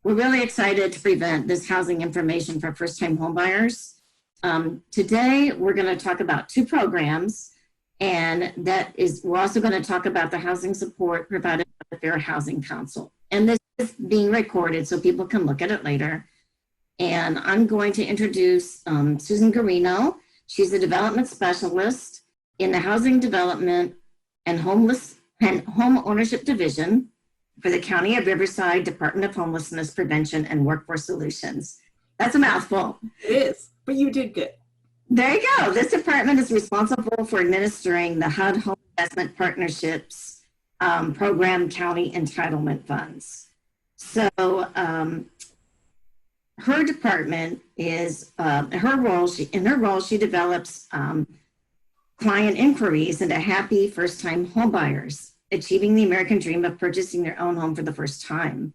We're really excited to present this housing information for first-time homebuyers. Today, we're going to talk about two programs, and we're also going to talk about the housing support provided by the Fair Housing Council. And this is being recorded so people can look at it later. And I'm going to introduce Susan Garino. She's a development specialist in the Housing Development and Home Ownership Division for the County of Riverside Department of Homelessness Prevention and Workforce Solutions. That's a mouthful. It is, but you did good. There you go. This department is responsible for administering the HUD Home Investment Partnerships Program County Entitlement Funds. So her department is, in her role, she develops client inquiries into happy first-time homebuyers, achieving the American dream of purchasing their own home for the first time.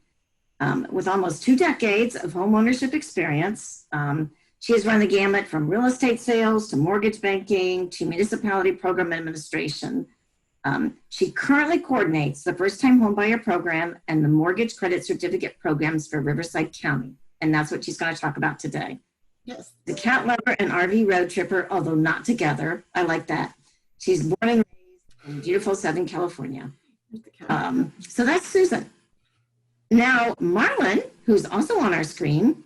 With almost 2 decades of home ownership experience, she has run the gamut from real estate sales to mortgage banking to municipality program administration. She currently coordinates the first-time homebuyer program and the mortgage credit certificate programs for Riverside County. And that's what she's going to talk about today. Yes. The cat lover and RV road tripper, although not together. I like that. She's born and raised in beautiful Southern California. So that's Susan. Now, Marlon, who's also on our screen,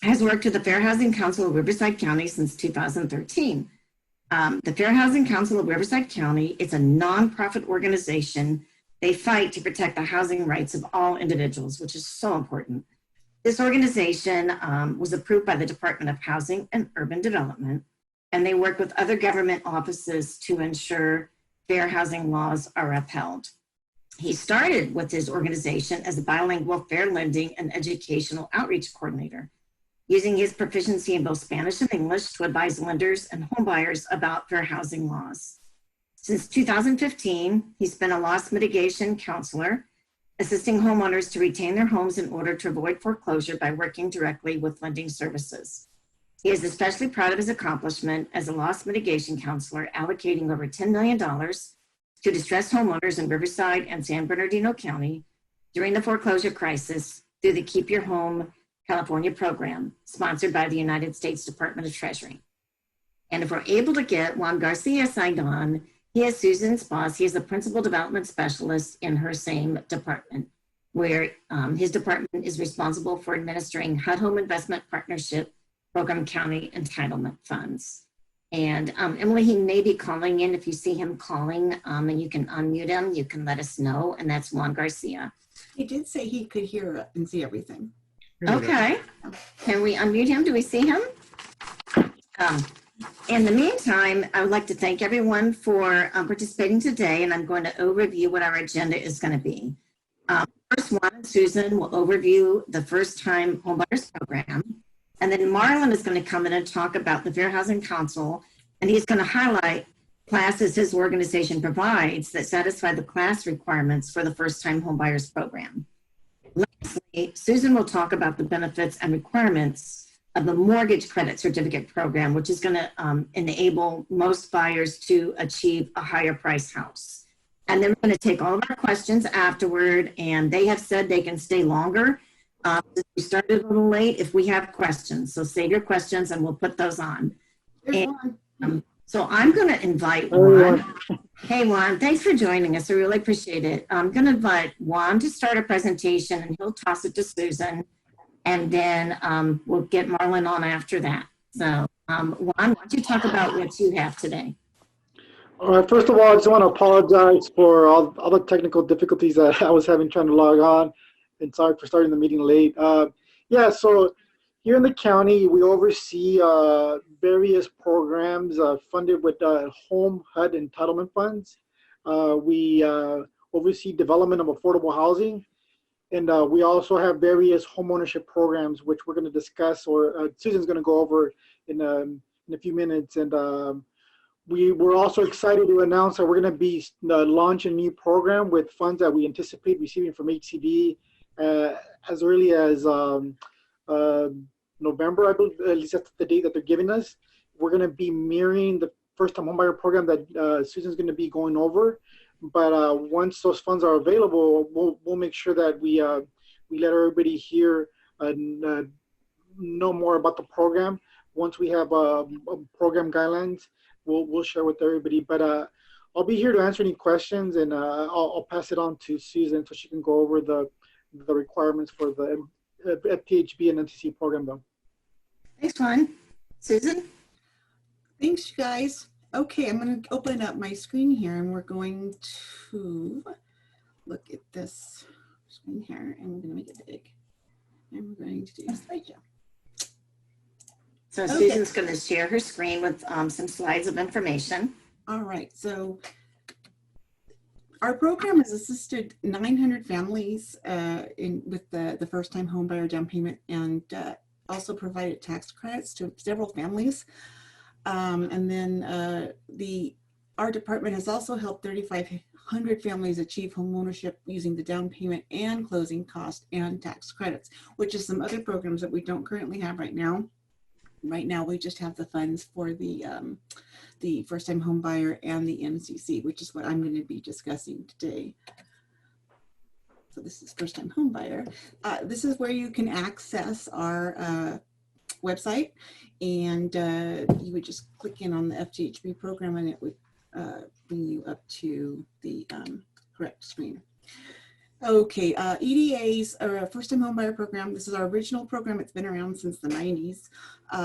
has worked with the Fair Housing Council of Riverside County since 2013. The Fair Housing Council of Riverside County, it's a nonprofit organization. They fight to protect the housing rights of all individuals, which is so important. This organization was approved by the Department of Housing and Urban Development, and they work with other government offices to ensure fair housing laws are upheld. He started with his organization as a bilingual fair lending and educational outreach coordinator, using his proficiency in both Spanish and English to advise lenders and homebuyers about fair housing laws. Since 2015, he's been a loss mitigation counselor, assisting homeowners to retain their homes in order to avoid foreclosure by working directly with lending services. He is especially proud of his accomplishment as a loss mitigation counselor, allocating over $10 million to distressed homeowners in Riverside and San Bernardino County during the foreclosure crisis through the Keep Your Home California program, sponsored by the United States Department of Treasury. And if we're able to get Juan Garcia signed on, he is Susan's boss. He is a principal development specialist in her same department, where his department is responsible for administering HUD Home Investment Partnership Program County Entitlement Funds. And Emily, he may be calling in. If you see him calling and you can unmute him, you can let us know. And that's Juan Garcia. He did say he could hear and see everything. Okay. Can we unmute him? Do we see him? In the meantime, I would like to thank everyone for participating today, and I'm going to overview what our agenda is going to be. First, Juan and Susan will overview the first-time homebuyers program, and then Marlon is going to come in and talk about the Fair Housing Council, and he's going to highlight classes his organization provides that satisfy the class requirements for the first-time homebuyers program. Lastly, Susan will talk about the benefits and requirements of the mortgage credit certificate program, which is going to enable most buyers to achieve a higher price house. And then we're going to take all of our questions afterward, and they have said they can stay longer. We started a little late if we have questions, so save your questions and we'll put those on. And, so I'm going to invite Juan. Hey Juan, thanks for joining us. I really appreciate it. I'm going to invite Juan to start a presentation, and he'll toss it to Susan. And then we'll get Marlon on after that. So Juan, why don't you talk about what you have today? All right, first of all, I just want to apologize for all the technical difficulties that I was having trying to log on. And sorry for starting the meeting late. Yeah, so here in the county, we oversee various programs funded with home HUD entitlement funds. We oversee development of affordable housing. And we also have various homeownership programs, which we're going to discuss, or Susan's going to go over in a few minutes. And we're also excited to announce that we're going to be launching a new program with funds that we anticipate receiving from HCD as early as November, I believe, at least that's the date that they're giving us. We're going to be mirroring the first-time homebuyer program that Susan's going to be going over. But once those funds are available, we'll make sure that we we let everybody hear and know more about the program. Once we have program guidelines, we'll share with everybody. But I'll be here to answer any questions, and I'll pass it on to Susan so she can go over the requirements for the PHP and MCC program, though. Thanks, Juan. Susan? Thanks, you guys. Okay, I'm going to open up my screen here, and we're going to look at this screen here, and we're going to make it big. And we're going to do a slideshow. So Okay. Susan's going to share her screen with some slides of information. All right, so our program has assisted 900 families with the first-time homebuyer down payment, and also provided tax credits to several families. And then our department has also helped 3,500 families achieve home ownership using the down payment and closing cost and tax credits, which is some other programs that we don't currently have right now. Right now, we just have the funds for the first-time home buyer and the MCC, which is what I'm going to be discussing today. So this is first-time home buyer. This is where you can access our website, and you would just click in on the FTHB program, and it would bring you up to the correct screen. Okay, EDA's or first-time homebuyer program. This is our original program. It's been around since the 90s.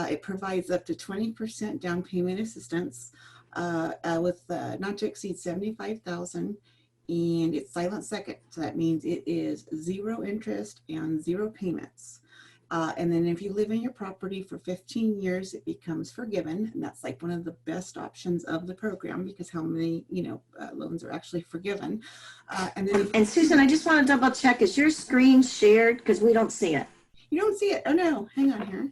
It provides up to 20% down payment assistance with not to exceed $75,000, and it's silent second. So that means it is 0 interest and 0 payments. And then if you live in your property for 15 years, it becomes forgiven. And that's like one of the best options of the program, because how many, loans are actually forgiven. And Susan, I just want to double check. Is your screen shared? Because we don't see it. You don't see it? Oh no, hang on here.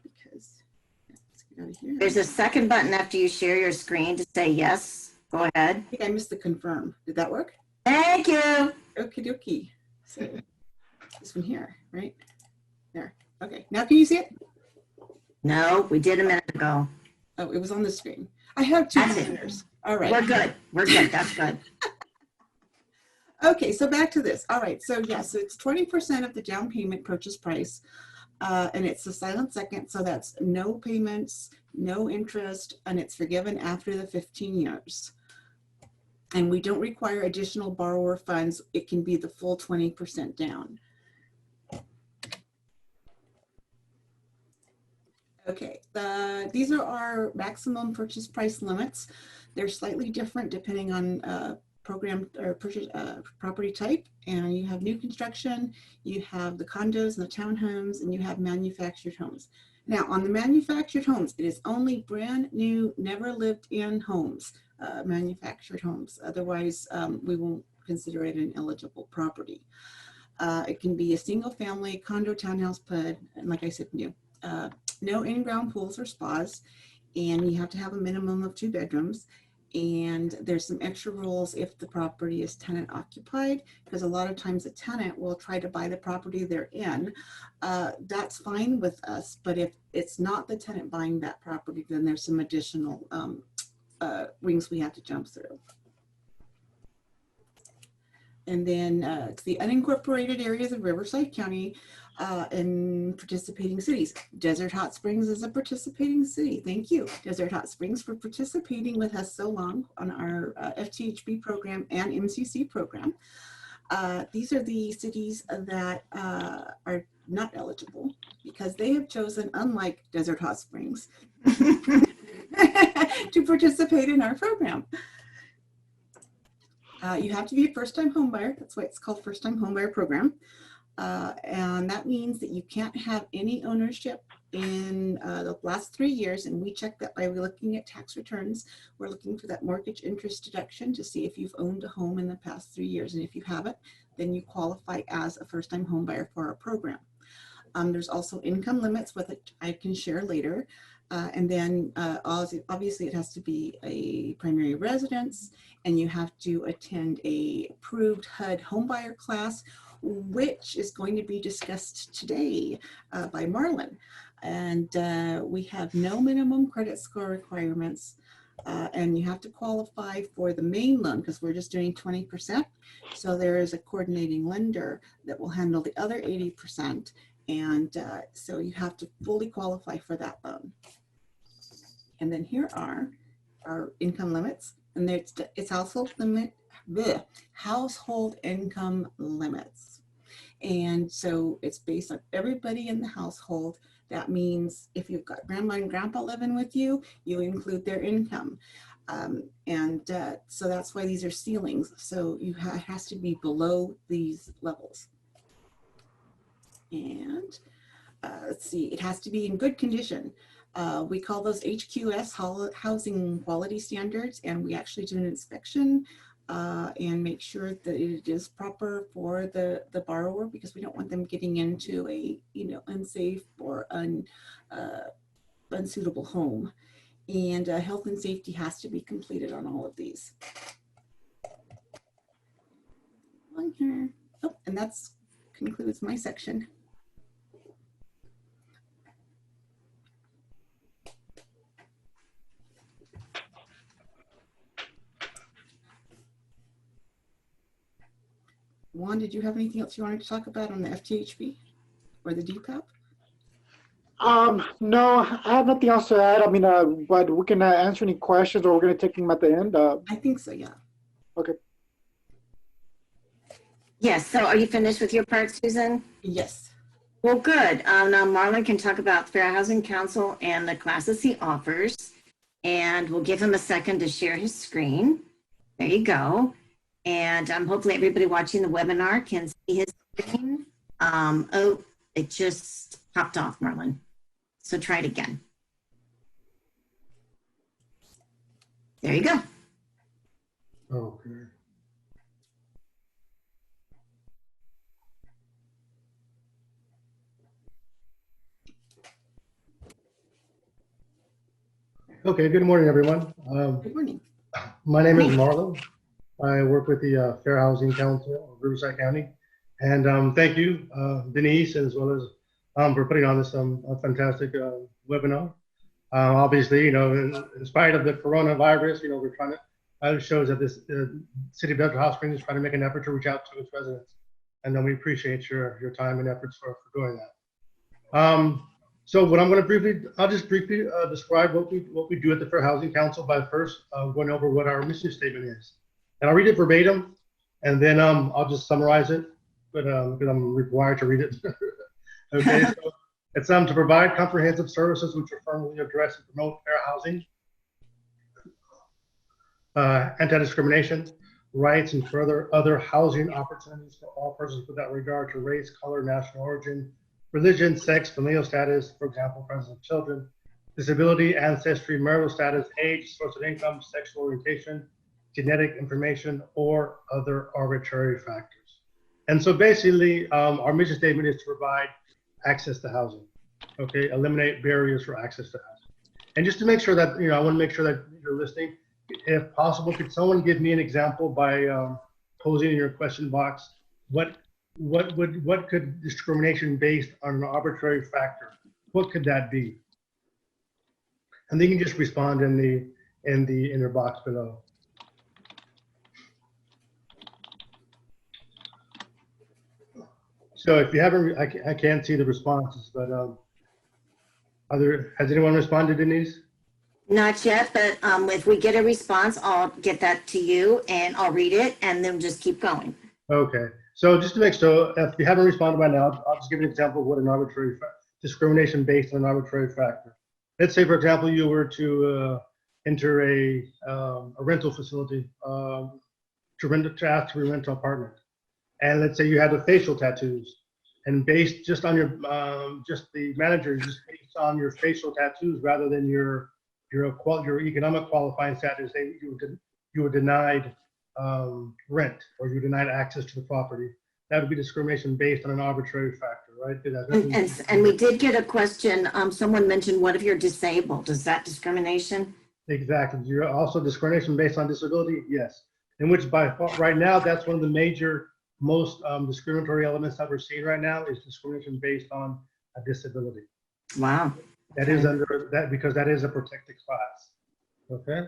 Because let's get out of here. There's a second button after you share your screen to say yes. Go ahead. I think I missed the confirm. Did that work? Thank you. Okie dokie. So this one here, right? There. Okay. Now can you see it? No, we did a minute ago. Oh, it was on the screen. I have 2 monitors. All right. We're good. We're good. That's good. Okay, so back to this. All right, so yeah, so it's 20% of the down payment purchase price, and it's a silent second, so that's no payments, no interest, and it's forgiven after the 15 years. And we don't require additional borrower funds. It can be the full 20% down. Okay, these are our maximum purchase price limits. They're slightly different depending on program or purchase property type, and you have new construction, you have the condos and the townhomes, and you have manufactured homes. Now on the manufactured homes, it is only brand new, never lived in homes, manufactured homes. Otherwise, we won't consider it an eligible property. It can be a single family, condo, townhouse, PUD, and like I said, new. No in-ground pools or spas, and you have to have a minimum of 2 bedrooms. And there's some extra rules if the property is tenant occupied, because a lot of times a tenant will try to buy the property they're in. That's fine with us, but if it's not the tenant buying that property, then there's some additional rings we have to jump through. And then it's the unincorporated areas of Riverside County and participating cities. Desert Hot Springs is a participating city. Thank you, Desert Hot Springs, for participating with us so long on our FTHB program and MCC program. These are the cities that are not eligible because they have chosen, unlike Desert Hot Springs, to participate in our program. You have to be a first-time homebuyer. That's why it's called First-Time Homebuyer Program. And that means that you can't have any ownership in the last 3 years. And we check that by looking at tax returns. We're looking for that mortgage interest deduction to see if you've owned a home in the past 3 years. And if you haven't, then you qualify as a first-time homebuyer for our program. There's also income limits, which I can share later. And then obviously it has to be a primary residence, and you have to attend a approved HUD homebuyer class, which is going to be discussed today by Marlon. And we have no minimum credit score requirements. And you have to qualify for the main loan because we're just doing 20%. So there is a coordinating lender that will handle the other 80%. And so you have to fully qualify for that loan. And then here are our income limits. And it's household income limits. And so it's based on everybody in the household. That means if you've got grandma and grandpa living with you, you include their income. So that's why these are ceilings. So it has to be below these levels. And let's see, it has to be in good condition. We call those HQS, housing quality standards, and we actually do an inspection and make sure that it is proper for the borrower, because we don't want them getting into a unsafe or unsuitable home. And health and safety has to be completed on all of these. On here. Oh, and that concludes my section. Juan, did you have anything else you wanted to talk about on the FTHB or the DPAP? No, I have nothing else to add. I mean, but we can answer any questions, or we're going to take them at the end. I think so, yeah. Okay. Yes, so are you finished with your part, Susan? Yes. Well, good. Now Marlon can talk about Fair Housing Council and the classes he offers, and we'll give him a second to share his screen. There you go. And hopefully everybody watching the webinar can see his screen. Oh, it just popped off, Marlon. So try it again. There you go. Okay. Okay, good morning, everyone. Good morning. My name is Marlon. I work with the Fair Housing Council of Riverside County. And thank you, Denise, as well as for putting on this fantastic webinar. Obviously, in spite of the coronavirus, we're trying to, it shows that this City of Hot Springs is trying to make an effort to reach out to its residents. And then we appreciate your time and efforts for doing that. So what I'm going to I'll just briefly describe what we do at the Fair Housing Council by first going over what our mission statement is. And I'll read it verbatim, and then I'll just summarize it, but because I'm required to read it. Okay, so it's to provide comprehensive services which firmly address and promote fair housing, anti-discrimination, rights, and further other housing opportunities for all persons without regard to race, color, national origin, religion, sex, familial status, for example, presence of children, disability, ancestry, marital status, age, source of income, sexual orientation, genetic information, or other arbitrary factors. And so basically, our mission statement is to provide access to housing, okay? Eliminate barriers for access to housing. And just to make sure that, I want to make sure that you're listening. If possible, could someone give me an example by posing in your question box, what could discrimination based on an arbitrary factor, what could that be? And then you can just respond in the inner box below. So if you haven't, I can't see the responses, but has anyone responded, Denise? Not yet, but if we get a response, I'll get that to you and I'll read it and then just keep going. Okay. So just to make sure, if you haven't responded by now, I'll just give an example of what an arbitrary discrimination based on an arbitrary factor. Let's say, for example, you were to enter a rental facility to ask to rent an apartment. And let's say you had the facial tattoos, and based just on your just the manager, just based on your facial tattoos rather than your economic qualifying status, you were denied rent, or you were denied access to the property. That would be discrimination based on an arbitrary factor, right? And we did get a question. Someone mentioned, what if you're disabled? Is that discrimination? Exactly. You're also discrimination based on disability, yes. In which right now, that's one of the major most discriminatory elements that we're seeing right now is discrimination based on a disability. Wow. That is under that, because that is a protected class. Okay.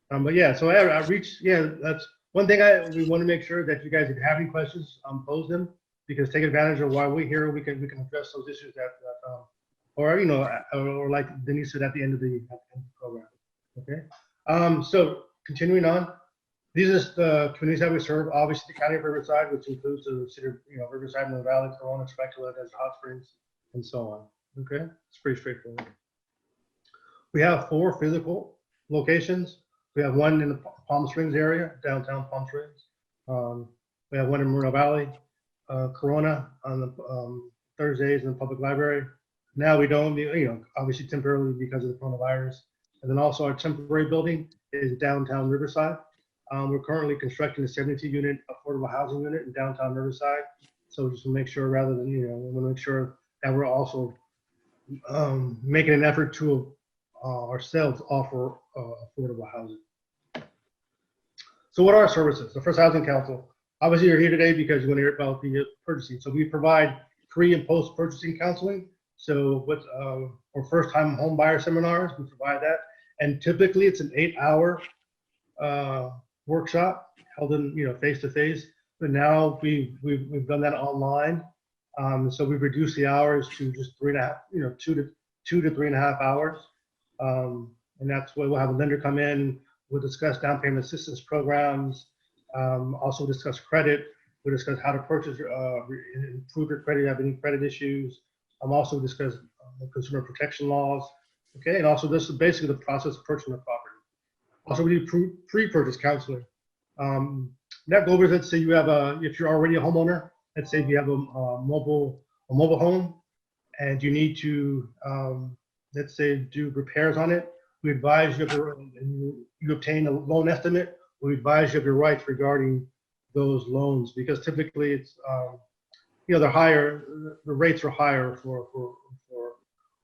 But yeah, so outreach, yeah, that's one thing we want to make sure that you guys, if you have any questions, pose them, because take advantage of while we're here, we can address those issues or, you know, or like Denise said at the end of the program. Okay. So continuing on, these are the communities that we serve. Obviously, the County of Riverside, which includes the city of, you know, Riverside, Mill Valley, Corona, Specula, Desert Hot Springs, and so on. Okay, it's pretty straightforward. We have 4 physical locations. We have one in the Palm Springs area, downtown Palm Springs. We have one in Moreno Valley, Corona on the Thursdays in the public library. Now we don't, you know, obviously temporarily because of the coronavirus. And then also our temporary building is downtown Riverside. We're currently constructing a 72-unit affordable housing unit in downtown Riverside. So just to make sure, rather than, you know, we want to make sure that we're also making an effort to ourselves offer affordable housing. So what are our services? The First Housing Council. Obviously, you're here today because you want to hear about the purchasing. So we provide pre and post purchasing counseling. So with for first-time home buyer seminars, we provide that, and typically it's an 8-hour workshop held in, you know, face-to-face. But now we've done that online. So we've reduced the hours to just 3.5, you know, 2 to 3.5 hours. And that's where we'll have a lender come in. We'll discuss down payment assistance programs. Also discuss credit. We'll discuss how to purchase, improve your credit, have any credit issues. Also discuss consumer protection laws. Okay, and also this is basically the process of purchasing a property. Also, we do pre-purchase counseling. That goes over, let's say you have if you're already a homeowner, let's say if you have a mobile home and you need to, let's say, do repairs on it, we advise you, you obtain a loan estimate, we advise you of your rights regarding those loans, because typically it's, you know, they're higher, the rates are higher for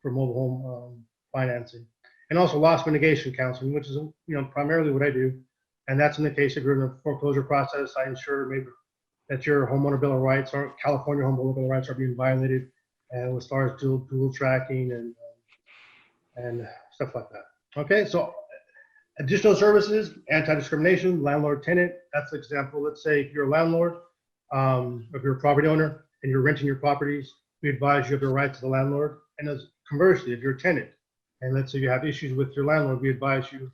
mobile home financing. And also loss mitigation counseling, which is, you know, primarily what I do. And that's in the case if you're in the foreclosure process, I ensure maybe that your homeowner bill of rights or California homeowner bill of rights are being violated, and as far as dual tracking and stuff like that. Okay, so additional services, anti-discrimination, landlord-tenant. That's an example. Let's say if you're a landlord, if you're a property owner and you're renting your properties, we advise you of your rights as a landlord. And as conversely, if you're a tenant, and let's say you have issues with your landlord, we advise you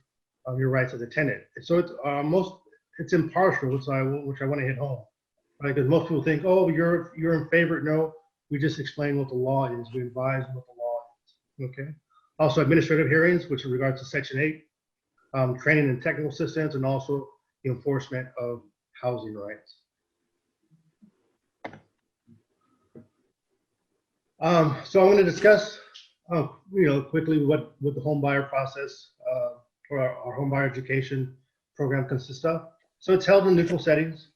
of your rights as a tenant. So it's impartial, which I want to hit home, right? Because most people think, oh, you're in favor. No, we just explain what the law is. We advise what the law is. Okay. Also, administrative hearings, which in regards to Section 8, training and technical assistance, and also the enforcement of housing rights. So I'm going to discuss, you know, quickly what the Homebuyer process for our Homebuyer Education program consists of. So it's held in neutral settings.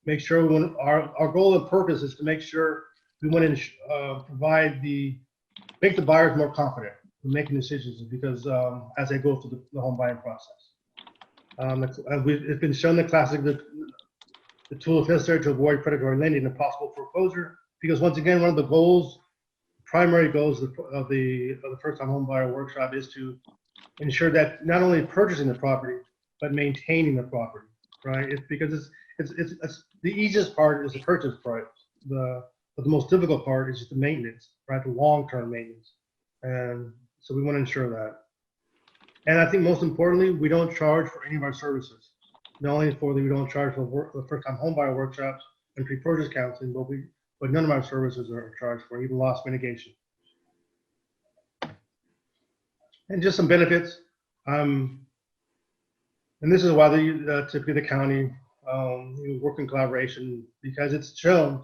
Make sure our goal and purpose is to make sure we want to make the buyers more confident in making decisions, because as they go through the home buying process. It's been shown that the tool is necessary to avoid predatory lending and possible foreclosure, because once again, one of the primary goals of the first-time home buyer workshop is to ensure that not only purchasing the property, but maintaining the property, right? It's because it's the easiest part is the purchase price. But the most difficult part is just the maintenance, right? The long-term maintenance. And so we want to ensure that. And I think most importantly, we don't charge for any of our services. Not only we don't charge for the first-time homebuyer workshops and pre-purchase counseling, but none of our services are charged for, even loss mitigation. And just some benefits. And this is why typically the county work in collaboration, because it's shown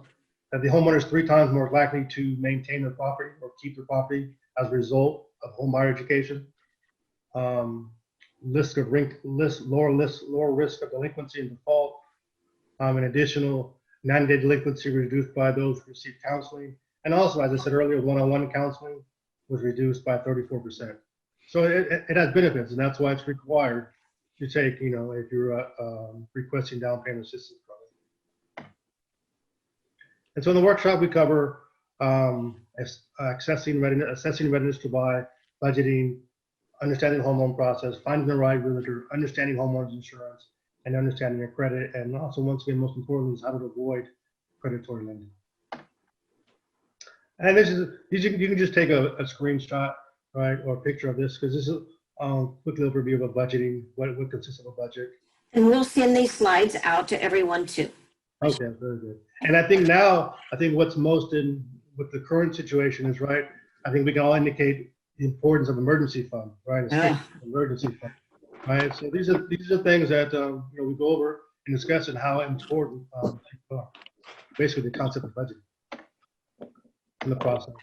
that the homeowner is 3 times more likely to maintain their property or keep their property as a result of homebuyer education. Lower risk of delinquency and default. An additional 90-day delinquency reduced by those who receive counseling. And also, as I said earlier, one-on-one counseling was reduced by 34%. So it has benefits, and that's why it's required to take, you know, if you're requesting down payment assistance program. And so in the workshop, we cover assessing readiness to buy, budgeting, understanding the home loan process, finding the right realtor, understanding homeowners insurance, and understanding your credit. And also, once again, most importantly, is how to avoid predatory lending. And you can just take a screenshot, right, or a picture of this, because this is quick overview of a budgeting, what consists of a budget. And we'll send these slides out to everyone too. Okay, very good. And I think what's most in with the current situation is, right, I think we can all indicate the importance of emergency fund, right? Emergency fund, right? So these are things that we go over and discuss and how important basically the concept of budgeting in the process.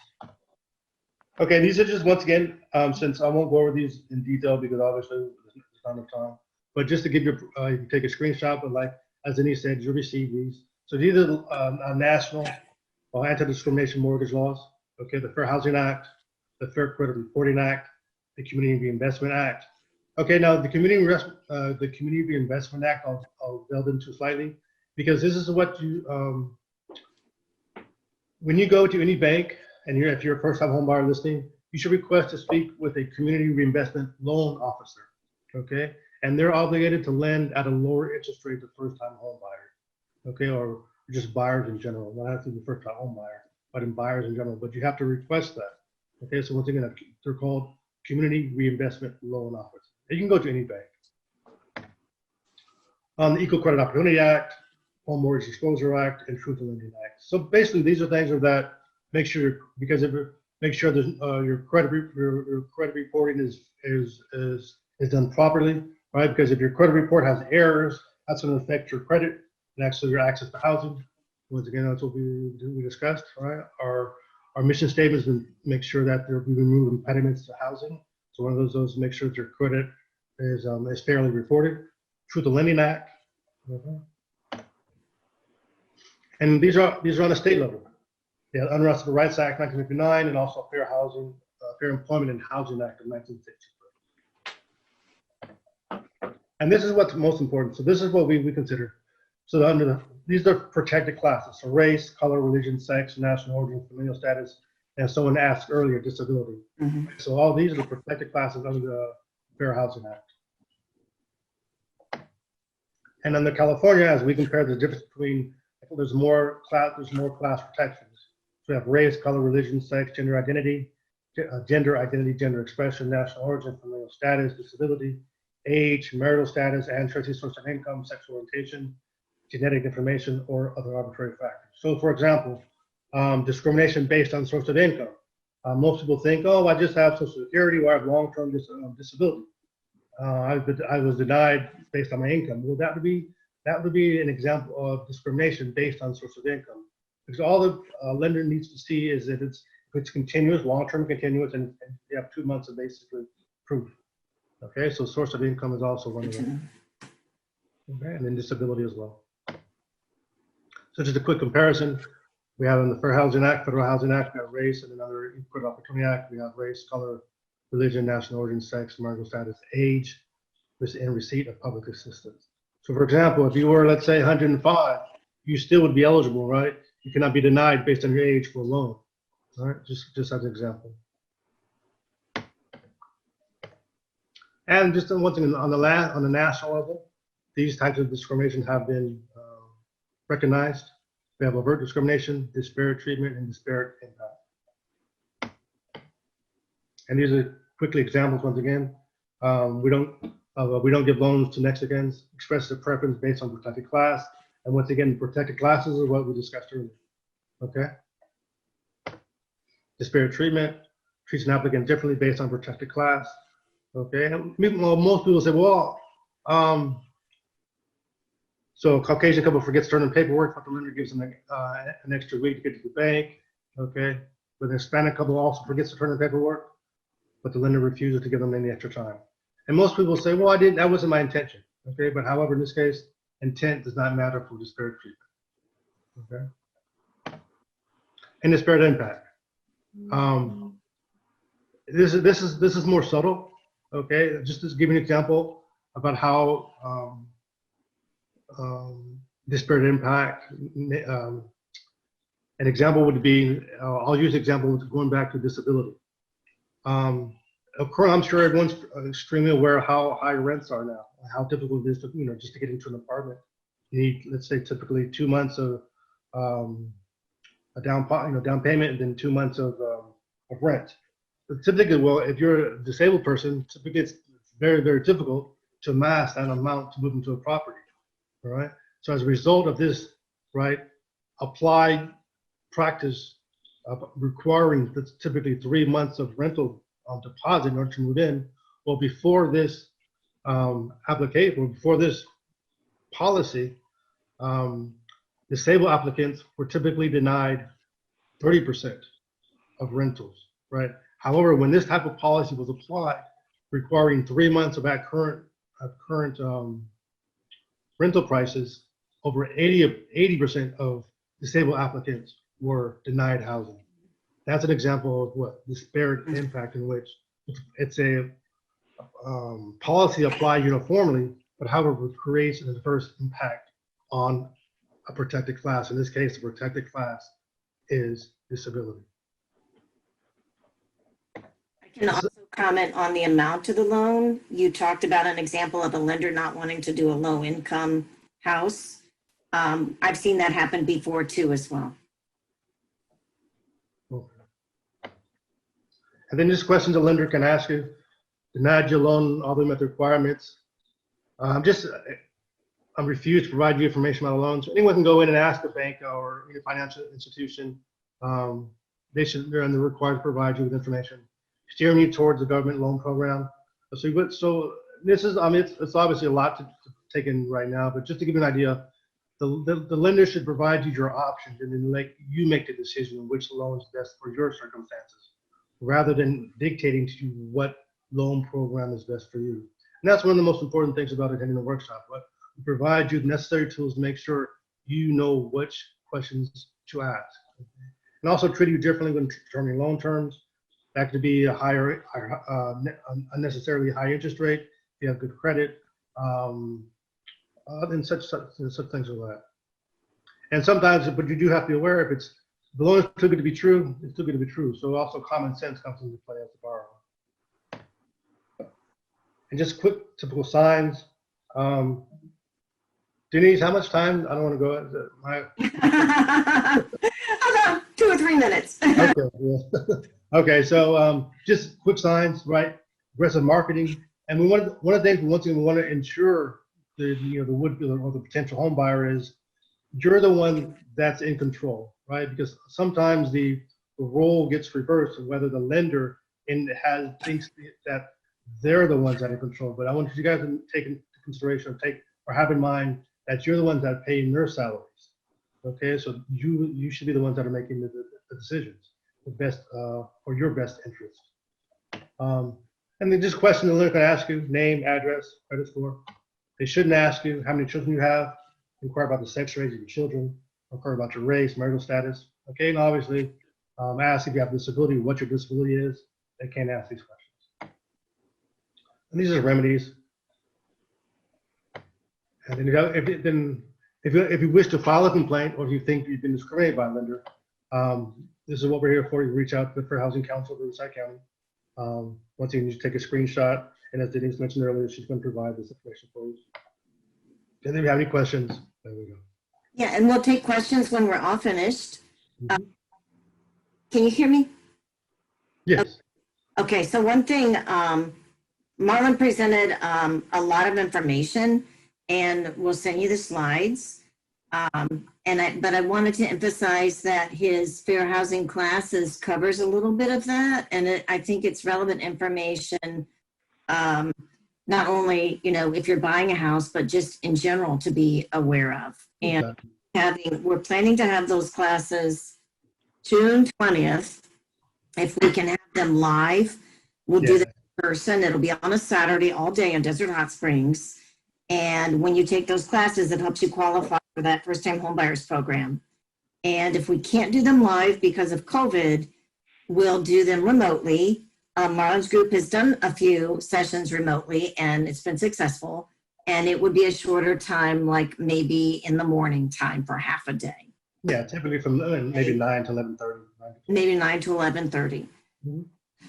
Okay, these are just, once again, since I won't go over these in detail because obviously there's not enough time, but just to give you, you can take a screenshot, but like, as Denise said, you'll receive these. So these are national anti-discrimination mortgage laws, okay, the Fair Housing Act, the Fair Credit Reporting Act, the Community Reinvestment Act. Okay, now the Community Reinvestment Act, I'll delve into slightly, because this is what you, when you go to any bank, and if you're a first-time home buyer listing, you should request to speak with a community reinvestment loan officer, okay? And they're obligated to lend at a lower interest rate to first-time home buyers, okay? Or just buyers in general, not have to be first-time home buyer, but in buyers in general, but you have to request that, okay? So once again, they're called community reinvestment loan officers. You can go to any bank. The Equal Credit Opportunity Act, Home Mortgage Disclosure Act, and Truth in Lending Act. So basically, these are things that make sure, because if make sure there's your credit reporting is done properly, right? Because if your credit report has errors, that's going to affect your credit and actually your access to housing. Once again, that's what we discussed, right? Our mission statements make sure that we remove impediments to housing. So one of those make sure that your credit is fairly reported. Truth in Lending Act. And these are on a state level. Yeah, Unrestable Rights Act 1959, and also Fair Employment and Housing Act of 1963. And this is what's most important. So this is what we consider. So these are protected classes. So race, color, religion, sex, national origin, familial status, and someone asked earlier, disability. Mm-hmm. So all these are the protected classes under the Fair Housing Act. And under California, as we compare the difference between, there's more class protections. So we have race, color, religion, sex, gender identity, gender expression, national origin, familial status, disability, age, marital status, ancestry, source of income, sexual orientation, genetic information, or other arbitrary factors. So for example, discrimination based on source of income. Most people think, oh, I just have Social Security or I have long-term disability. I was denied based on my income. Well, that would be an example of discrimination based on source of income. Because all the lender needs to see is that it's continuous, long-term continuous, and you have 2 months of basically proof. Okay, so source of income is also one of them. Okay, and then disability as well. So just a quick comparison. We have in the Fair Housing Act, Federal Housing Act, we have race, and another Equal Opportunity Act, we have race, color, religion, national origin, sex, marital status, age, and receipt of public assistance. So for example, if you were, let's say, 105, you still would be eligible, right? You cannot be denied based on your age for a loan, all right? Just as an example. And just one thing on the national level, these types of discrimination have been recognized. We have overt discrimination, disparate treatment, and disparate impact. And these are quickly examples. Once again, we don't give loans to Mexicans, express a preference based on protected class. And once again, protected classes is what we discussed earlier. Okay. Disparate treatment treats an applicant differently based on protected class. Okay. And most people say, well, so a Caucasian couple forgets to turn in paperwork, but the lender gives them an extra week to get to the bank. Okay. But the Hispanic couple also forgets to turn in paperwork, but the lender refuses to give them any extra time. And most people say, well, that wasn't my intention. Okay. But however, in this case, intent does not matter for disparate treatment. Okay. And disparate impact. This is more subtle. Okay. Just to give you an example about how disparate impact. An example would be, I'll use example going back to disability. I'm sure everyone's extremely aware of how high rents are now, how difficult it is to, just to get into an apartment. You need, let's say, typically 2 months of a down payment, and then 2 months of rent. But typically, well, if you're a disabled person, typically it's very, very difficult to amass that amount to move into a property. All right. So as a result of this, right, applied practice of requiring typically 3 months of rental deposit in order to move in. Well, before this application, before this policy, disabled applicants were typically denied 30% of rentals, right? However, when this type of policy was applied, requiring 3 months of that current rental prices, over 80% of disabled applicants were denied housing. That's an example of what disparate impact, in which it's a policy applied uniformly, but however it creates an adverse impact on a protected class. In this case, the protected class is disability. I can also comment on the amount of the loan. You talked about an example of a lender not wanting to do a low income house. I've seen that happen before too as well. Okay. And then just questions a lender can ask you: denied your loan, all the met the requirements. I'm refused to provide you information about a loan. So anyone can go in and ask a bank or any financial institution. They're required to provide you with information, steering you towards the government loan program. So this is, it's obviously a lot to take in right now, but just to give you an idea, the lender should provide you your options, and then you make the decision on which loan is best for your circumstances, rather than dictating to you what loan program is best for you. And that's one of the most important things about attending the workshop. But we provide you the necessary tools to make sure you know which questions to ask. And also treat you differently when determining loan terms. That could be a higher, unnecessarily high interest rate, if you have good credit, and such things like that. And sometimes, but you do have to be aware, if the loan is too good to be true, it's too good to be true. So also common sense comes into play as a borrower. And just quick typical signs. Denise, how much time? I don't want to go. About 2 or 3 minutes. Okay. Yeah. Okay. So just quick signs, right? Aggressive marketing, and one of the things we want to ensure the would-be or the potential home buyer is you're the one that's in control, right? Because sometimes the role gets reversed, whether the lender thinks that they're the ones that are in control. But I want you guys to take into consideration, or have in mind that you're the ones that are paying their salaries. Okay, so you should be the ones that are making the decisions, the best for your best interest. And then just question the lender can ask you: name, address, credit score. They shouldn't ask you how many children you have, inquire about the sex race of your children, inquire about your race, marital status. Okay, and obviously ask if you have a disability, what your disability is. They can't ask these questions. And these are remedies. And then if you wish to file a complaint, or if you think you've been discriminated by a lender, this is what we're here for. You reach out to the Fair Housing Council of Riverside County. Once again, you just take a screenshot, and as Denise mentioned earlier, she's going to provide this information for you. And if you have any questions, there we go. Yeah, and we'll take questions when we're all finished. Can you hear me? Yes. Okay, so one thing, Marlon presented a lot of information, and we'll send you the slides. But I wanted to emphasize that his fair housing classes covers a little bit of that, and I think it's relevant information, not only if you're buying a house, but just in general to be aware of. And we're planning to have those classes June 20th. If we can have them live, we'll do that in person. It'll be on a Saturday all day in Desert Hot Springs. And when you take those classes, it helps you qualify for that first-time homebuyers program. And if we can't do them live because of COVID, we'll do them remotely. Marlon's group has done a few sessions remotely, and it's been successful. And it would be a shorter time, like maybe in the morning time for half a day. Yeah, typically from maybe 9 to 11:30. Maybe 9 to 11:30.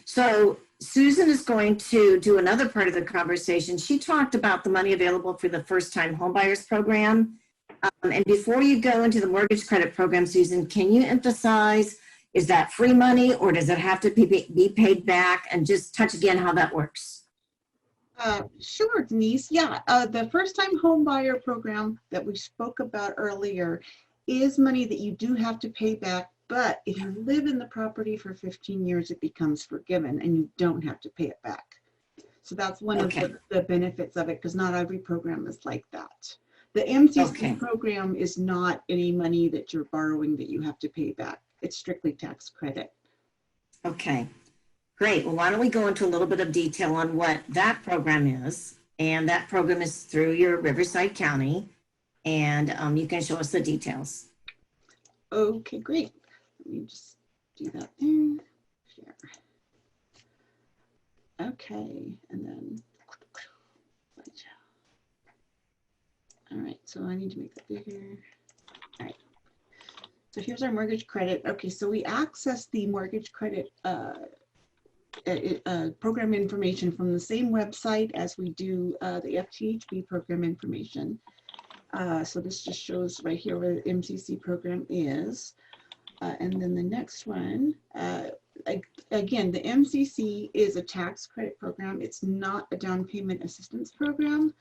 So Susan is going to do another part of the conversation. She talked about the money available for the first-time homebuyers program. And before you go into the mortgage credit program, Susan, can you emphasize, is that free money or does it have to be paid back? And just touch again how that works. Sure, Denise. Yeah, the first-time homebuyer program that we spoke about earlier is money that you do have to pay back, but if you live in the property for 15 years, it becomes forgiven and you don't have to pay it back. So that's one of the benefits of it, because not every program is like that. The MCC program is not any money that you're borrowing that you have to pay back. It's strictly tax credit. Okay, great. Well, why don't we go into a little bit of detail on what that program is? And that program is through your Riverside County, and you can show us the details. Okay, great. Let me just do that there. Share. Okay, and then, all right, so I need to make that bigger. All right, so here's our mortgage credit. Okay, so we access the mortgage credit program information from the same website as we do the FTHB program information. So this just shows right here where the MCC program is. And then the next one, again, the MCC is a tax credit program. It's not a down payment assistance program.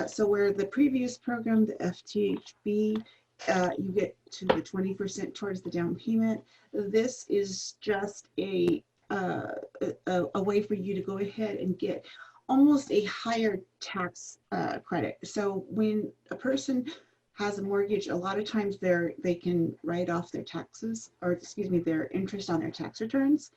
So where the previous program, the FTHB, you get to the 20% towards the down payment. This is just a way for you to go ahead and get almost a higher tax credit. So when a person has a mortgage, a lot of times they can write off their taxes, or excuse me, their interest on their tax returns.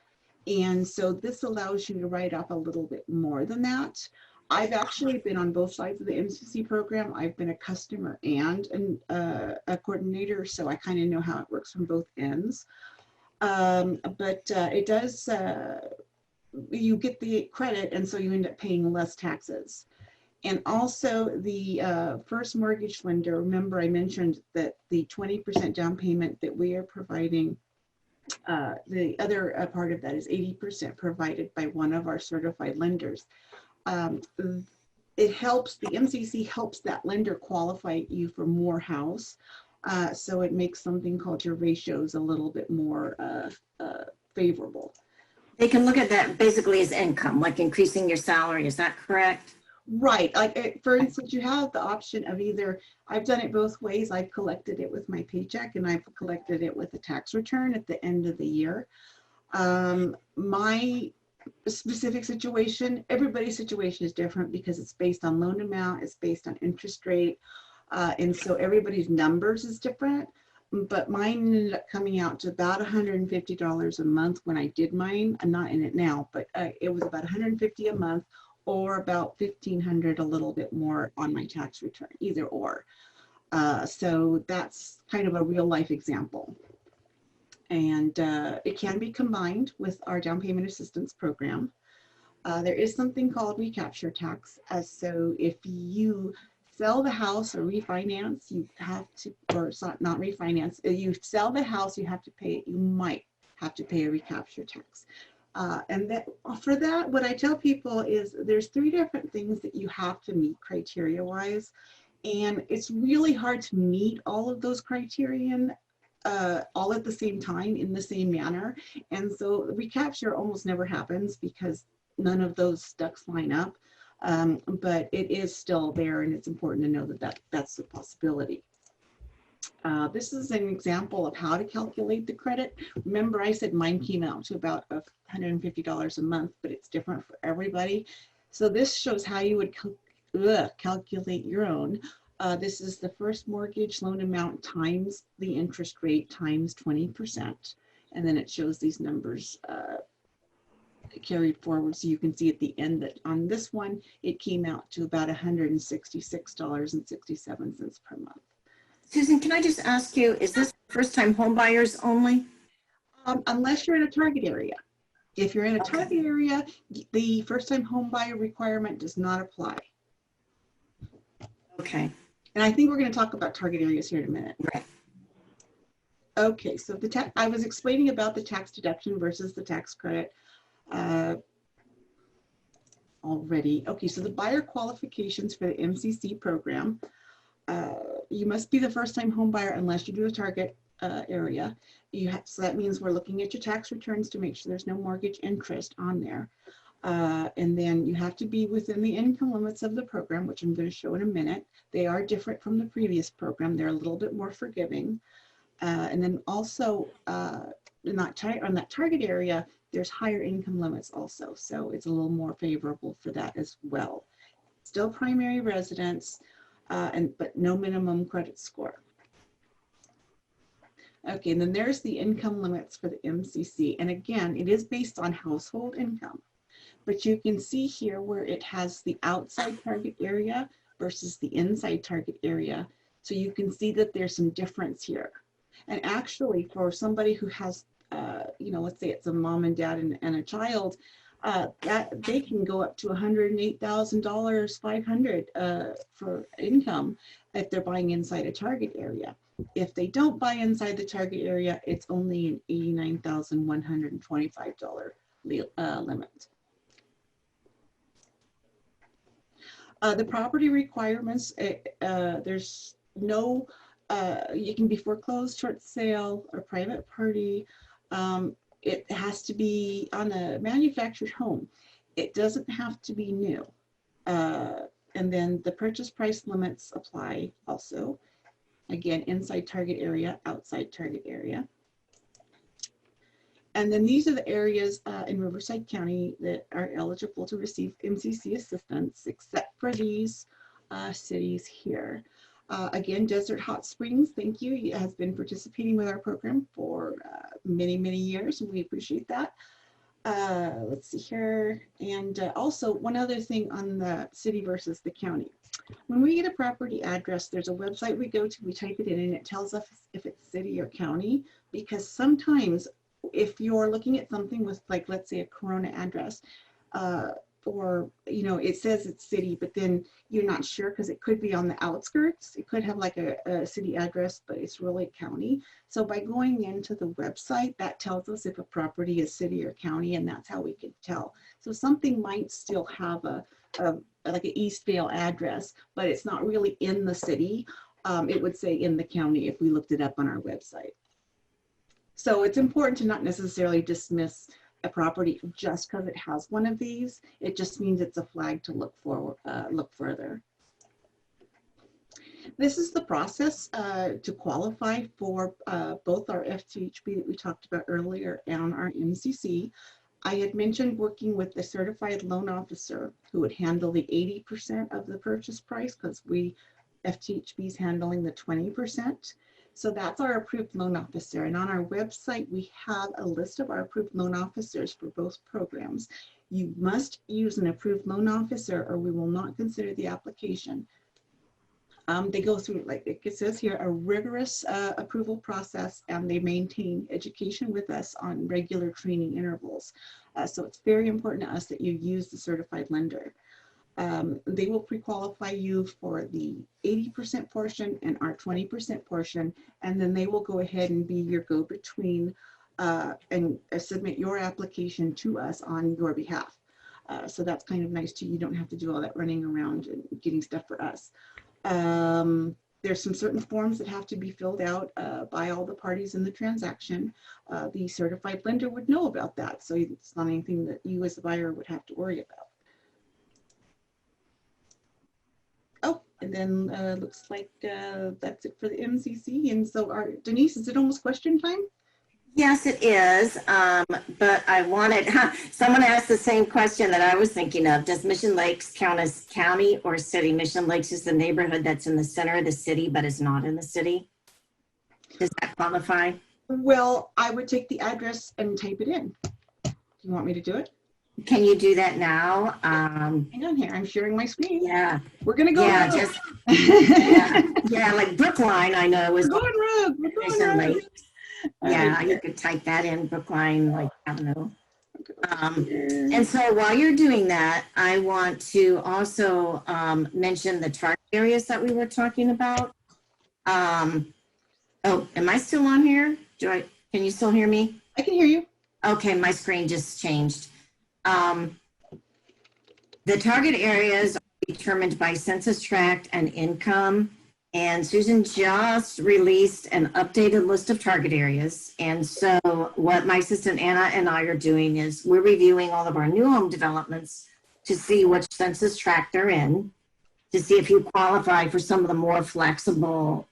And so this allows you to write off a little bit more than that. I've actually been on both sides of the MCC program. I've been a customer and a coordinator, so I kind of know how it works from both ends. But it does, you get the credit, and so you end up paying less taxes. And also the first mortgage lender, remember I mentioned that the 20% down payment that we are providing, the other part of that is 80% provided by one of our certified lenders. It helps, the MCC helps that lender qualify you for more house. So it makes something called your ratios a little bit more favorable. They can look at that basically as income, like increasing your salary. Is that correct? Right. Like, for instance, you have the option of either, I've done it both ways. I've collected it with my paycheck and I've collected it with a tax return at the end of the year. My specific situation, everybody's situation is different because it's based on loan amount, it's based on interest rate. And so everybody's numbers is different. But mine ended up coming out to about $150 a month when I did mine. I'm not in it now, but it was about $150 a month, or about $1,500, a little bit more on my tax return, either or. So that's kind of a real life example. And it can be combined with our down payment assistance program. There is something called recapture tax. So if you sell the house or refinance, you have to, or not refinance, you sell the house, you have to pay, you might have to pay a recapture tax. And that, for that, what I tell people is there's 3 different things that you have to meet criteria wise. And it's really hard to meet all of those criterion all at the same time in the same manner. And so recapture almost never happens because none of those ducks line up. But it is still there, and it's important to know that that's a possibility. This is an example of how to calculate the credit. Remember, I said mine came out to about $150 a month, but it's different for everybody. So this shows how you would calculate your own. This is the first mortgage loan amount times the interest rate times 20%. And then it shows these numbers carried forward, so you can see at the end that on this one it came out to about $166.67 per month. Susan, can I just ask you, is this first-time home buyers only? Unless you're in a target area. If you're in a target area, the first-time home buyer requirement does not apply. Okay. And I think we're going to talk about target areas here in a minute. Right. Okay, so I was explaining about the tax deduction versus the tax credit. already. Okay, so the buyer qualifications for the MCC program. You must be the first-time home buyer unless you do a target area. So that means we're looking at your tax returns to make sure there's no mortgage interest on there. And then you have to be within the income limits of the program, which I'm going to show in a minute. They are different from the previous program. They're a little bit more forgiving. And then also on that target area, there's higher income limits also. So it's a little more favorable for that as well. Still primary residence, but no minimum credit score. Okay, and then there's the income limits for the MCC. And again, it is based on household income. But you can see here where it has the outside target area versus the inside target area. So you can see that there's some difference here. And actually, for somebody who has, let's say it's a mom and dad and a child, that they can go up to $108,000, $500 for income if they're buying inside a target area. If they don't buy inside the target area, it's only an $89,125 limit. The property requirements, there's no, you can be foreclosed, short sale, or private party. It has to be on a manufactured home. It doesn't have to be new. And then the purchase price limits apply also. Again, inside target area, outside target area. And then these are the areas in Riverside County that are eligible to receive MCC assistance, except for these cities here. Again, Desert Hot Springs, thank you. It has been participating with our program for many, many years, and we appreciate that. Let's see here. And also one other thing on the city versus the county. When we get a property address, there's a website we go to, we type it in, and it tells us if it's city or county, because sometimes if you're looking at something with, like, let's say a Corona address, or, it says it's city, but then you're not sure because it could be on the outskirts. It could have like a city address, but it's really county. So by going into the website, that tells us if a property is city or county, and that's how we can tell. So something might still have like an Eastvale address, but it's not really in the city. It would say in the county if we looked it up on our website. So it's important to not necessarily dismiss a property just because it has one of these. It just means it's a flag to look further. This is the process to qualify for both our FTHB that we talked about earlier and our MCC. I had mentioned working with the certified loan officer who would handle the 80% of the purchase price, because FTHB is handling the 20%. So that's our approved loan officer. And on our website, we have a list of our approved loan officers for both programs. You must use an approved loan officer or we will not consider the application. They go through, like it says here, a rigorous approval process, and they maintain education with us on regular training intervals. So it's very important to us that you use the certified lender. They will pre-qualify you for the 80% portion and our 20% portion, and then they will go ahead and be your go-between and submit your application to us on your behalf. So that's kind of nice too. You don't have to do all that running around and getting stuff for us. There's some certain forms that have to be filled out by all the parties in the transaction. The certified lender would know about that, so it's not anything that you as a buyer would have to worry about. Oh, and then looks like that's it for the MCC. And so, Denise, is it almost question time? Yes, it is. But I wanted, someone asked the same question that I was thinking of. Does Mission Lakes count as county or city? Mission Lakes is the neighborhood that's in the center of the city, but is not in the city. Does that qualify? Well, I would take the address and type it in. Do you want me to do it? Can you do that now? Hang on here. I'm sharing my screen. Yeah. We're going to go. Yeah, yeah, like Brookline, I know is Mission Lakes. Yeah, you could type that in, Brookline, like, I don't know. And so while you're doing that, I want to also mention the target areas that we were talking about. Oh, am I still on here? Can you still hear me? I can hear you. Okay, my screen just changed. The target areas are determined by census tract and income. And Susan just released an updated list of target areas. And so what my assistant Anna and I are doing is we're reviewing all of our new home developments to see which census tract they're in, to see if you qualify for some of the more flexible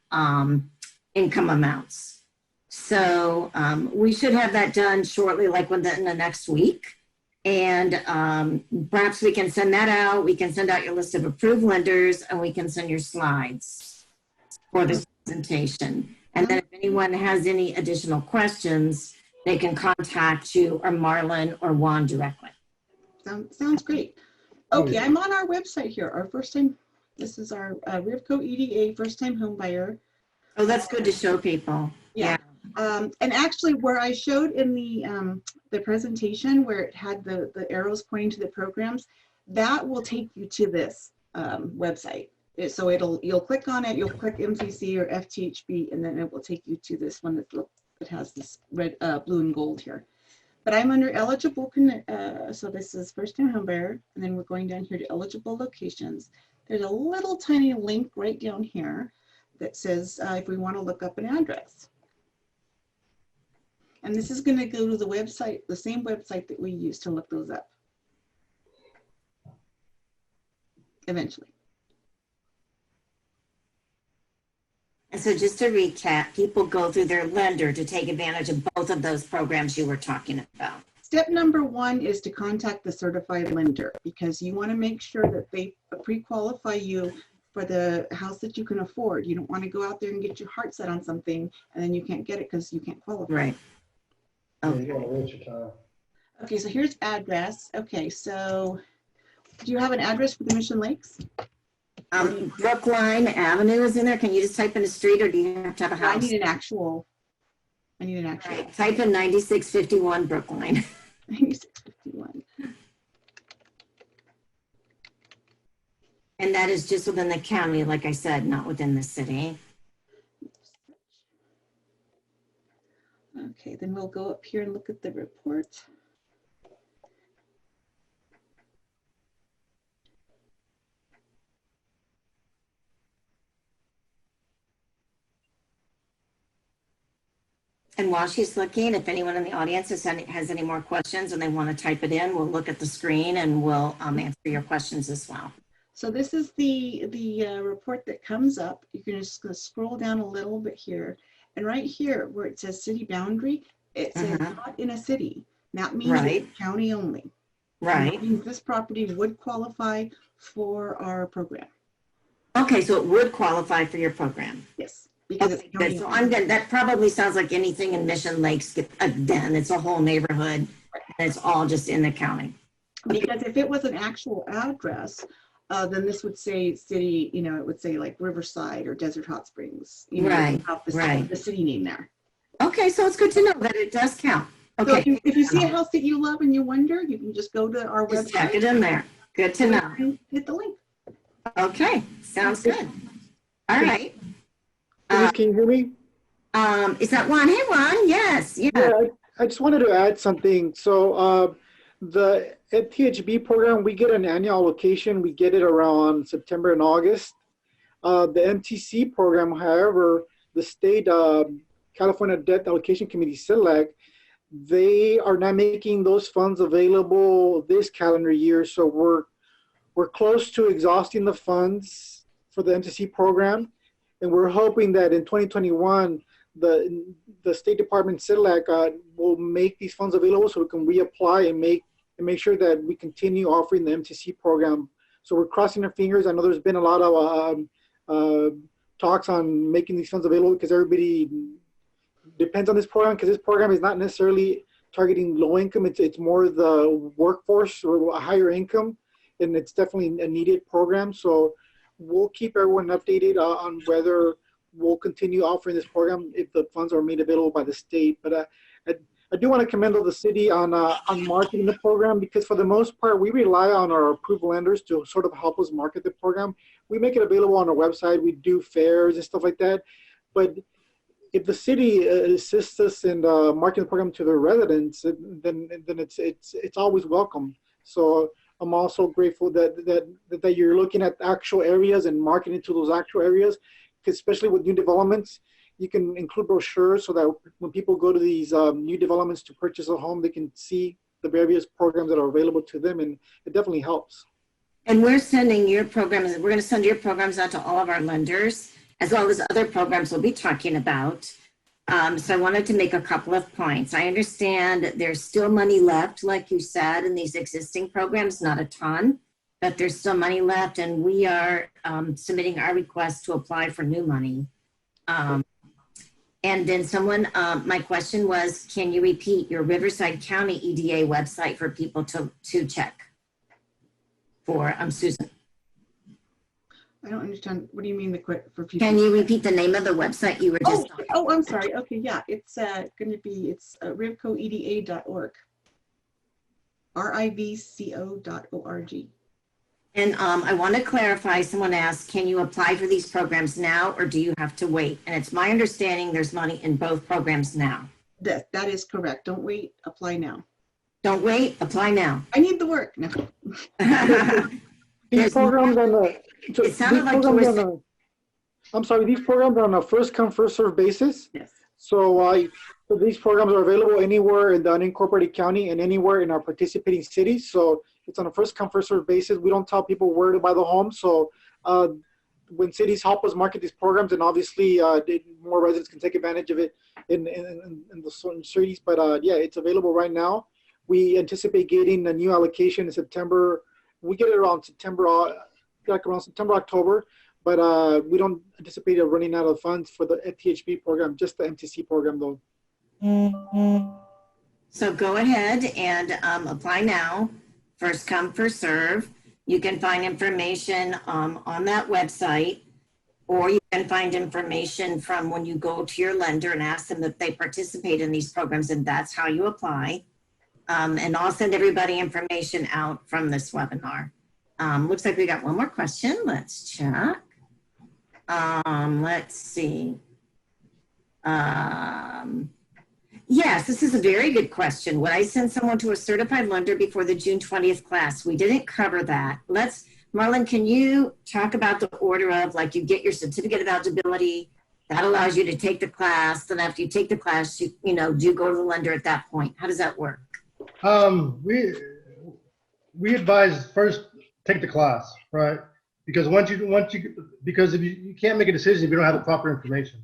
income amounts. So we should have that done shortly, like within the next week. And perhaps we can send that out. We can send out your list of approved lenders, and we can send your slides for this presentation. And then if anyone has any additional questions, they can contact you or Marlon or Juan directly. Sounds great. Okay, I'm on our website here. Our first time, this is our Rivco EDA first time home buyer. Oh, that's good to show people. Yeah. And actually where I showed in the presentation where it had the arrows pointing to the programs, that will take you to this website. So you'll click on it, you'll click MCC or FTHB, and then it will take you to this one that has this red, blue and gold here. But I'm under eligible, so this is first time home buyer, and then we're going down here to eligible locations. There's a little tiny link right down here that says if we want to look up an address. And this is going to go to the website, the same website that we use to look those up eventually. And so just to recap, people go through their lender to take advantage of both of those programs you were talking about. Step number one is to contact the certified lender because you want to make sure that they pre-qualify you for the house that you can afford. You don't want to go out there and get your heart set on something and then you can't get it because you can't qualify. Right. Yeah, you don't waste your time. Okay, so here's address. Okay, so do you have an address for the Mission Lakes? Brookline Avenue is in there. Can you just type in a street or do you have to have a house? I need an actual. Right. Type in 9651 Brookline. 9651. And that is just within the county, like I said, not within the city. Okay, then we'll go up here and look at the report. And while she's looking, if anyone in the audience has any more questions and they want to type it in, we'll look at the screen and we'll answer your questions as well. So this is the report that comes up. You can just scroll down a little bit here. And right here where it says city boundary, it says not in a city. That means it's county only. Right. That means this property would qualify for our program. Okay, so it would qualify for your program. Yes. Because Okay, good. So I'm good. That probably sounds like anything in Mission Lakes. Then it's a whole neighborhood, and it's all just in the county. Okay. Because if it was an actual address, then this would say city. You know, it would say like Riverside or Desert Hot Springs. You know, Right. The city name there. Okay, so it's good to know that it does count. Okay. So if you see a house that you love and you wonder, you can just go to our Just website. check it in there. Good to know. Hit the link. Okay, sounds good. All right. Can you hear me? Is that Juan? Hey, Juan. Yes. Yeah. Yeah, I just wanted to add something. So the PHP program, we get an annual allocation. We get it around September and August. The MTC program, however, the state California Debt Allocation Committee Select, they are not making those funds available this calendar year. So we're close to exhausting the funds for the MTC program. And we're hoping that in 2021, the State Department Select will make these funds available so we can reapply and make sure that we continue offering the MTC program. So we're crossing our fingers. I know there's been a lot of talks on making these funds available because everybody depends on this program, because this program is not necessarily targeting low income. It's more the workforce or a higher income, and it's definitely a needed program. So we'll keep everyone updated on whether we'll continue offering this program if the funds are made available by the state. But I do want to commend the city on marketing the program, because for the most part, we rely on our approved lenders to sort of help us market the program. We make it available on our website. We do fairs and stuff like that. But if the city assists us in marketing the program to their residents, then it's always welcome. So I'm also grateful that you're looking at actual areas and marketing to those actual areas, because especially with new developments, you can include brochures so that when people go to these new developments to purchase a home, they can see the various programs that are available to them, and it definitely helps. And we're sending your programs, we're going to send your programs out to all of our lenders, as well as other programs we'll be talking about. So I wanted to make a couple of points. I understand there's still money left, like you said, in these existing programs, not a ton, but there's still money left, and we are submitting our request to apply for new money. And then someone, my question was, can you repeat your Riverside County EDA website for people to check? For Susan. I don't understand. What do you mean for people? Can you repeat the name of the website you were just on? Oh, I'm sorry. Okay, yeah, it's going to be, it's rivcoeda.org. rivco.org. And I want to clarify, someone asked, can you apply for these programs now or do you have to wait? And it's my understanding there's money in both programs now. That is correct. Don't wait, apply now. Don't wait, apply now. I need the work. No. These programs on the, It sounded like you were I'm sorry, these programs are on a first come, first served basis. Yes. So these programs are available anywhere in the unincorporated county and anywhere in our participating cities. So it's on a first come, first served basis. We don't tell people where to buy the home. So when cities help us market these programs, and obviously more residents can take advantage of it in the certain cities. But yeah, it's available right now. We anticipate getting a new allocation in September. We get it around September, October. But we don't anticipate running out of funds for the PHP program, just the MTC program though. So go ahead and apply now. First come, first serve. You can find information on that website, or you can find information from when you go to your lender and ask them if they participate in these programs, and that's how you apply. And I'll send everybody information out from this webinar. Looks like we got one more question. Let's check. Let's see. Yes, this is a very good question. Would I send someone to a certified lender before the June 20th class? We didn't cover that. Marlon, can you talk about the order of, like, you get your certificate of eligibility, that allows you to take the class, then after you take the class, do you go to the lender at that point? How does that work? We advise first take the class, right? Because because if you can't make a decision if you don't have the proper information,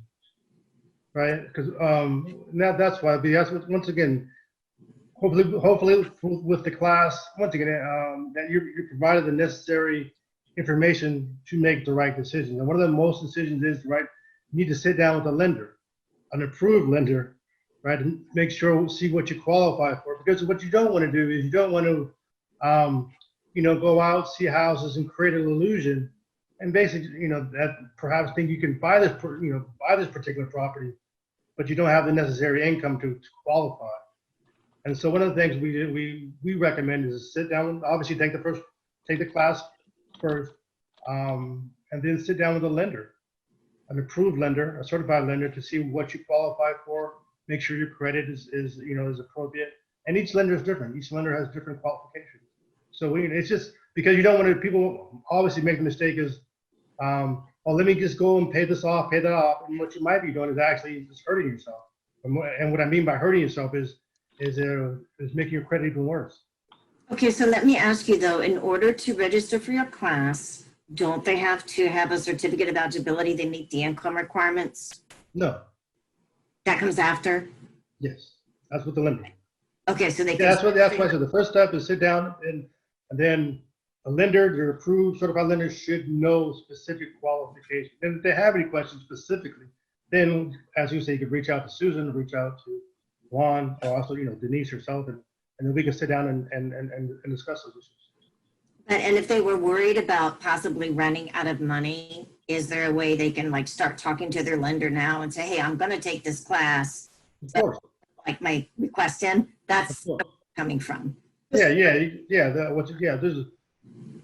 right? Because that's why. Once again, hopefully with the class, once again, that you're provided the necessary information to make the right decision. And one of the most decisions is, right, you need to sit down with a lender, an approved lender, right, and make sure, see what you qualify for. Because what you don't want to do is you don't want to go out, see houses, and create an illusion, and basically, that perhaps think you can buy this particular property, but you don't have the necessary income to qualify. And so one of the things we recommend is sit down. Obviously, take the class first, and then sit down with a lender, an approved lender, a certified lender, to see what you qualify for. Make sure your credit is appropriate. And each lender is different. Each lender has different qualifications. So it's just because you don't want to, people obviously make the mistake is, let me just go and pay this off, pay that off. And what you might be doing is actually just hurting yourself. And what I mean by hurting yourself is making your credit even worse. Okay, so let me ask you though, in order to register for your class, don't they have to have a certificate of eligibility? They meet the income requirements? No. That comes after? Yes, that's what the lender. Okay, so they can. Yeah, that's why. So the first step is sit down and then a lender, your approved certified lender, should know specific qualifications. And if they have any questions specifically, then as you say, you could reach out to Susan, reach out to Juan, or also Denise herself, and then we can sit down and discuss those issues. And if they were worried about possibly running out of money, is there a way they can start talking to their lender now and say, hey, I'm going to take this class? Of course. Like my request in, that's where it's coming from. Yeah.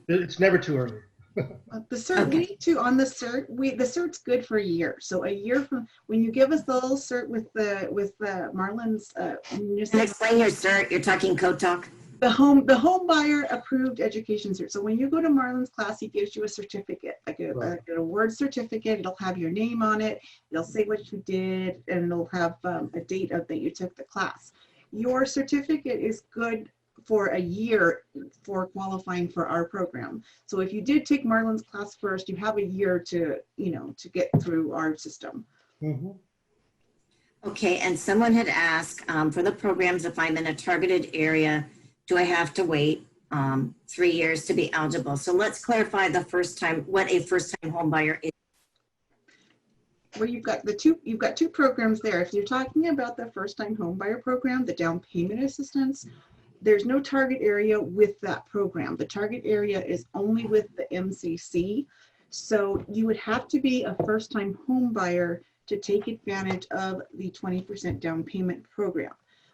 It's never too early. The cert, we need to, on the cert, the cert's good for a year. So a year from when you give us the little cert with Marlon's. And explain your cert. You're talking code talk. The Homebuyer approved education cert. So when you go to Marlon's class, he gives you a certificate, like Right. an award certificate. It'll have your name on it. It'll say what you did, and it'll have a date of that you took the class. Your certificate is good for a year for qualifying for our program. So if you did take Marlon's class first, you have a year to, to get through our system. Mm-hmm. Okay, and someone had asked for the programs, if I'm in a targeted area, do I have to wait 3 years to be eligible? So let's clarify what a first-time home buyer is. Well, you've got two programs there. If you're talking about the first-time home buyer program, the down payment assistance, there's no target area with that program. The target area is only with the MCC. So you would have to be a first-time home buyer to take advantage of the 20% down payment program.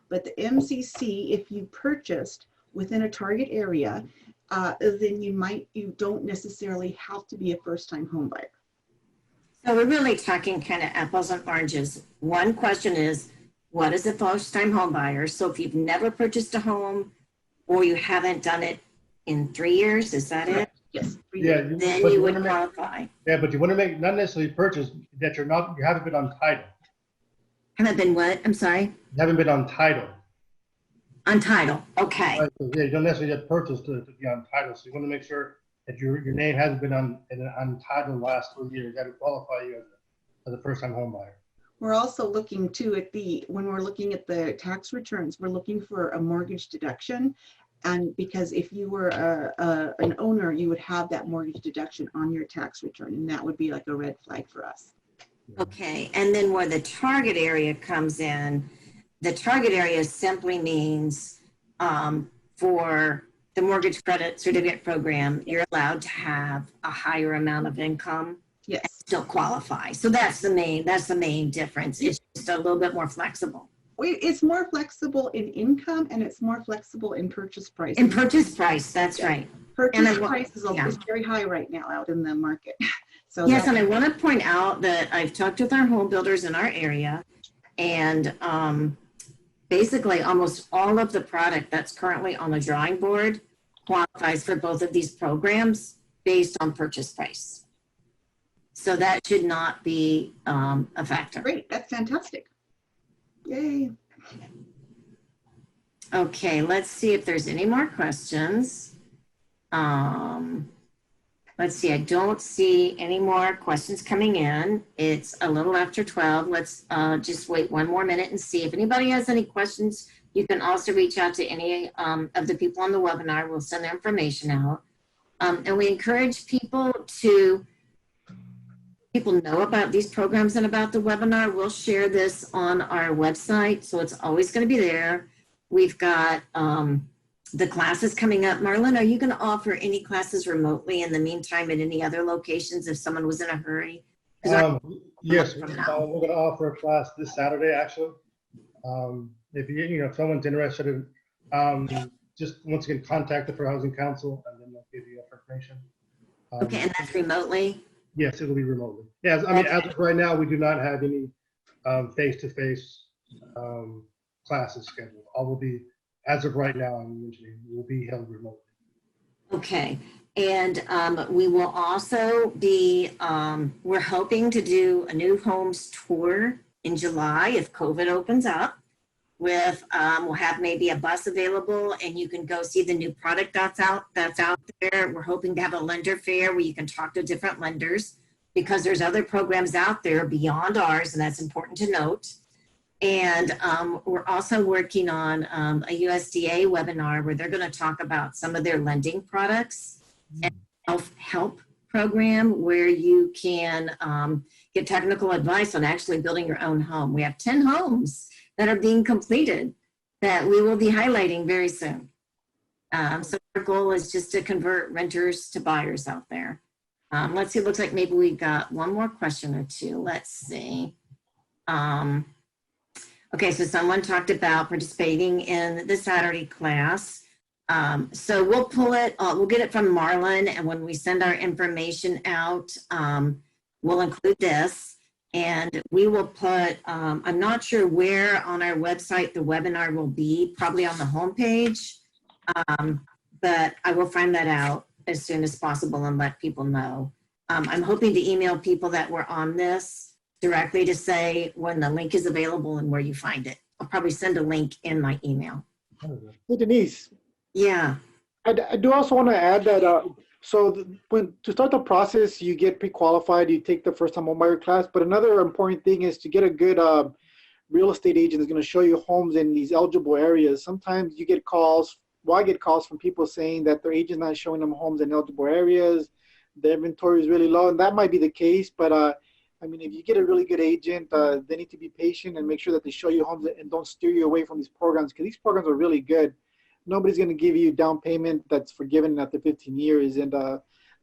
But the MCC, if you purchased within a target area, then you don't necessarily have to be a first-time home buyer. So we're really talking kind of apples and oranges. One question is, what is a first-time home buyer? So if you've never purchased a home or you haven't done it in 3 years, is that it? Yes. Yeah. Then you would qualify. Yeah, but you want to make not necessarily purchase that you haven't been on title. Haven't been what? I'm sorry? You haven't been on title. On title, okay. Right, so, yeah, you don't necessarily get purchased to be on title. So you want to make sure that your name hasn't been on title the last 3 years. That would qualify you as a first-time home buyer. We're also looking too when we're looking at the tax returns, we're looking for a mortgage deduction. And because if you were an owner, you would have that mortgage deduction on your tax return, and that would be like a red flag for us. Okay, and then where the target area comes in, the target area simply means for the mortgage credit certificate program, you're allowed to have a higher amount of income. Yes. And still qualify. So that's the main difference. It's just a little bit more flexible. It's more flexible in income, and it's more flexible in purchase price. In purchase price, that's right. Purchase price is very high right now out in the market. So yes, and I want to point out that I've talked with our home builders in our area, and basically almost all of the product that's currently on the drawing board qualifies for both of these programs based on purchase price. So that should not be a factor. Great, that's fantastic. Yay. Okay, let's see if there's any more questions. Let's see, I don't see any more questions coming in. It's a little after 12. Let's just wait one more minute and see if anybody has any questions. You can also reach out to any of the people on the webinar. We'll send their information out. And we encourage people know about these programs and about the webinar. We'll share this on our website, so it's always going to be there. We've got the classes coming up. Marlon, are you going to offer any classes remotely in the meantime at any other locations if someone was in a hurry? Yes, we're going to offer a class this Saturday, actually. If someone's interested in, just once again, contact the Fair Housing Council, and then they'll give you information. Okay, and that's remotely? Yes, it'll be remotely. Yes, I mean, as of right now, we do not have any face-to-face classes scheduled. All will be, as of right now, will be held remotely. Okay, and we will also be, we're hoping to do a new homes tour in July if COVID opens up. We'll have maybe a bus available, and you can go see the new product that's out there. We're hoping to have a lender fair where you can talk to different lenders, because there's other programs out there beyond ours, and that's important to note. And we're also working on a USDA webinar where they're going to talk about some of their lending products and self-help program where you can get technical advice on actually building your own home. We have 10 homes that are being completed that we will be highlighting very soon. So our goal is just to convert renters to buyers out there. Let's see, it looks like maybe we got one more question or two. Let's see. Okay, so someone talked about participating in the Saturday class. So we'll pull it, we'll get it from Marlon, and when we send our information out, we'll include this. And we will put, I'm not sure where on our website the webinar will be, probably on the homepage. But I will find that out as soon as possible and let people know. I'm hoping to email people that were on this directly to say when the link is available and where you find it. I'll probably send a link in my email. Hey, Denise, Yeah. I do also want to add that when to start the process, you get pre-qualified, you take the first-time homebuyer class. But another important thing is to get a good real estate agent that's going to show you homes in these eligible areas. Sometimes you get calls. Well, I get calls from people saying that their agent's not showing them homes in eligible areas. The inventory is really low, and that might be the case. But I mean, if you get a really good agent, they need to be patient and make sure that they show you homes and don't steer you away from these programs, because these programs are really good. Nobody's going to give you down payment that's forgiven after 15 years. And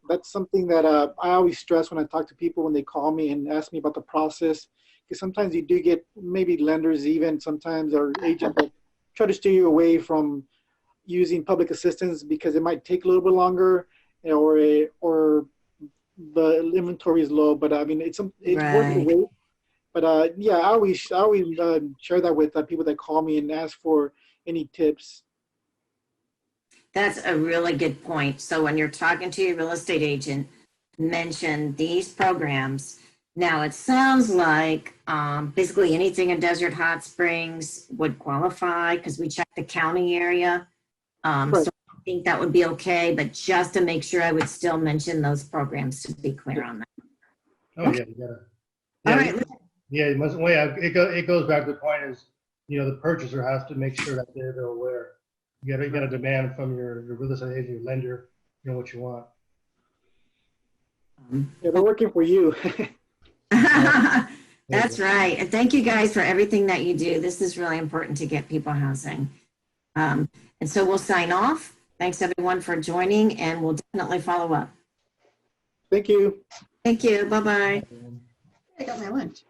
that's something that I always stress when I talk to people when they call me and ask me about the process. Because sometimes you do get maybe lenders even sometimes or agents that try to steer you away from using public assistance because it might take a little bit longer or the inventory is low. But I mean, it's worth the wait. But yeah, I always share that with people that call me and ask for any tips. That's a really good point. So when you're talking to your real estate agent, mention these programs. Now it sounds like basically anything in Desert Hot Springs would qualify because we checked the county area. Right. So I think that would be okay, but just to make sure I would still mention those programs to be clear on that. Oh, yeah, you gotta. All right. Yeah, it must, well, yeah, it goes back to the point is, the purchaser has to make sure that they're aware. You gotta demand from your real estate agent, your lender, what you want. Yeah, they're working for you. That's right. And thank you guys for everything that you do. This is really important to get people housing. And so we'll sign off. Thanks everyone for joining, and we'll definitely follow up. Thank you. Thank you. Bye-bye. I got my lunch.